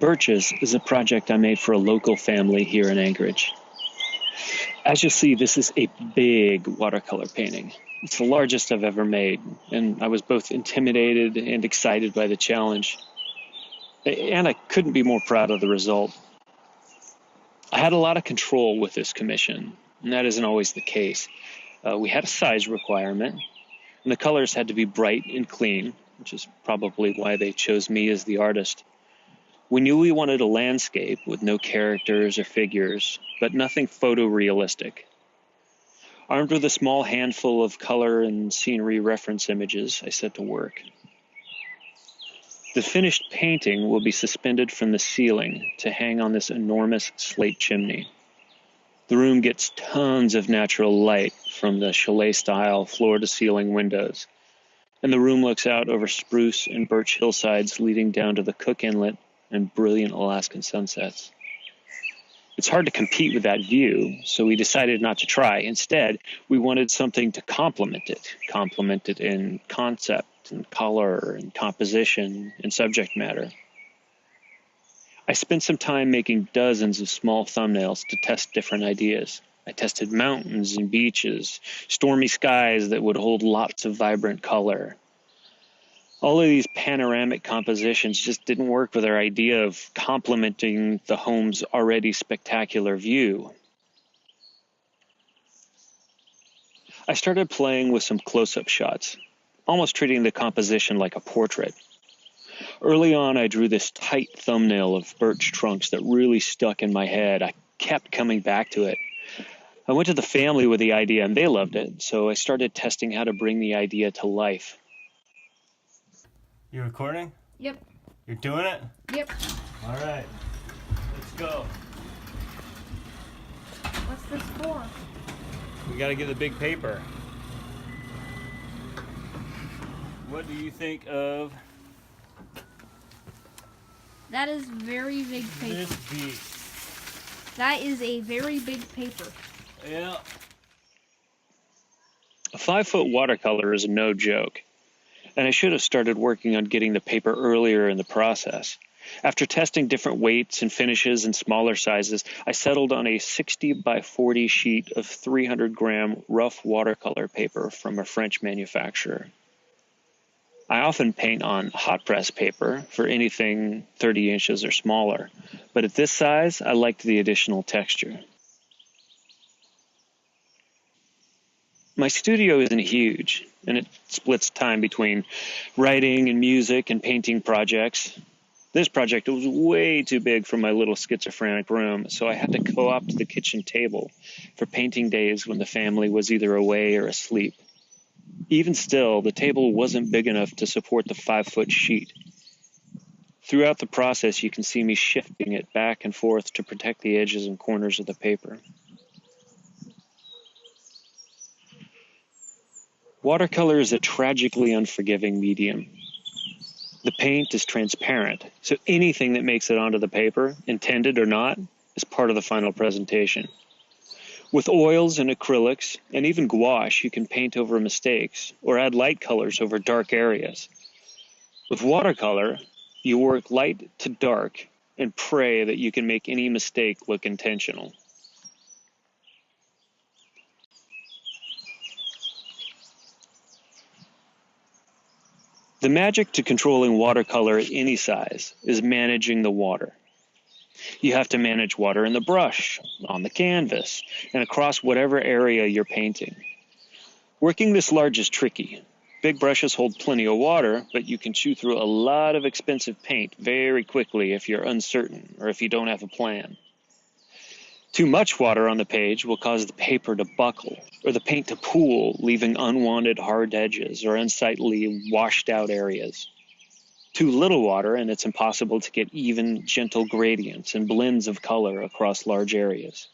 Birches is a project I made for a local family here in Anchorage. As you'll see, this is a big watercolor painting. It's the largest I've ever made, and I was both intimidated and excited by the challenge. And I couldn't be more proud of the result. I had a lot of control with this commission, and that isn't always the case. We had a size requirement, and the colors had to be bright and clean, which is probably why they chose me as the artist. We knew we wanted a landscape with no characters or figures, but nothing photorealistic. Armed with a small handful of color and scenery reference images, I set to work. The finished painting will be suspended from the ceiling to hang on this enormous slate chimney. The room gets tons of natural light from the chalet-style floor-to-ceiling windows, and the room looks out over spruce and birch hillsides leading down to the Cook Inlet and brilliant Alaskan sunsets. It's hard to compete with that view, so we decided not to try. Instead, we wanted something to complement it in concept and color and composition and subject matter. I spent some time making dozens of small thumbnails to test different ideas. I tested mountains and beaches, stormy skies that would hold lots of vibrant color. All of these panoramic compositions just didn't work with our idea of complementing the home's already spectacular view. I started playing with some close-up shots, almost treating the composition like a portrait. Early on, I drew this tight thumbnail of birch trunks that really stuck in my head. I kept coming back to it. I went to the family with the idea, and they loved it, so I started testing how to bring the idea to life. You recording? Yep. You're doing it? Yep. All right. Let's go. What's this for? We got to get the big paper. What do you think of That is very big paper. this beast? That is a very big paper. Yeah. A 5-foot watercolor is no joke, and I should have started working on getting the paper earlier in the process. After testing different weights and finishes and smaller sizes, I settled on a 60 by 40 sheet of 300-gram rough watercolor paper from a French manufacturer. I often paint on hot press paper for anything 30 inches or smaller, but at this size, I liked the additional texture. My studio isn't huge, and it splits time between writing and music and painting projects. This project was way too big for my little schizophrenic room, so I had to co-opt the kitchen table for painting days when the family was either away or asleep. Even still, the table wasn't big enough to support the 5-foot sheet. Throughout the process, you can see me shifting it back and forth to protect the edges and corners of the paper. Watercolor is a tragically unforgiving medium. The paint is transparent, so anything that makes it onto the paper, intended or not, is part of the final presentation. With oils and acrylics, and even gouache, you can paint over mistakes or add light colors over dark areas. With watercolor, you work light to dark and pray that you can make any mistake look intentional. The magic to controlling watercolor at any size is managing the water. You have to manage water in the brush, on the canvas, and across whatever area you're painting. Working this large is tricky. Big brushes hold plenty of water, but you can chew through a lot of expensive paint very quickly if you're uncertain or if you don't have a plan. Too much water on the page will cause the paper to buckle or the paint to pool, leaving unwanted hard edges or unsightly washed out areas. Too little water and it's impossible to get even, gentle gradients and blends of color across large areas.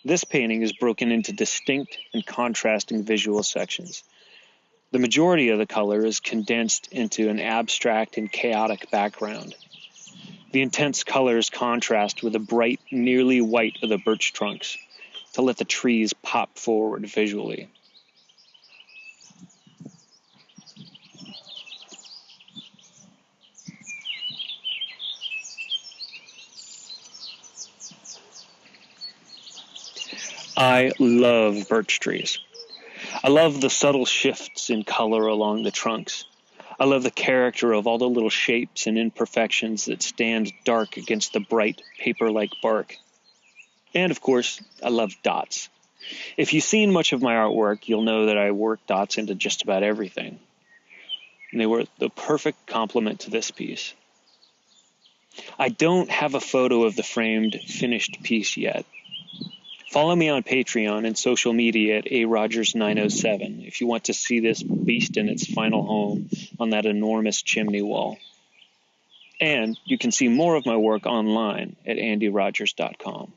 This painting is broken into distinct and contrasting visual sections. The majority of the color is condensed into an abstract and chaotic background. The intense colors contrast with the bright, nearly white of the birch trunks to let the trees pop forward visually. I love birch trees. I love the subtle shifts in color along the trunks. I love the character of all the little shapes and imperfections that stand dark against the bright, paper-like bark. And of course, I love dots. If you've seen much of my artwork, you'll know that I work dots into just about everything. And they were the perfect complement to this piece. I don't have a photo of the framed, finished piece yet. Follow me on Patreon and social media at arogers907 if you want to see this beast in its final home on that enormous chimney wall. And you can see more of my work online at andyrogers.com.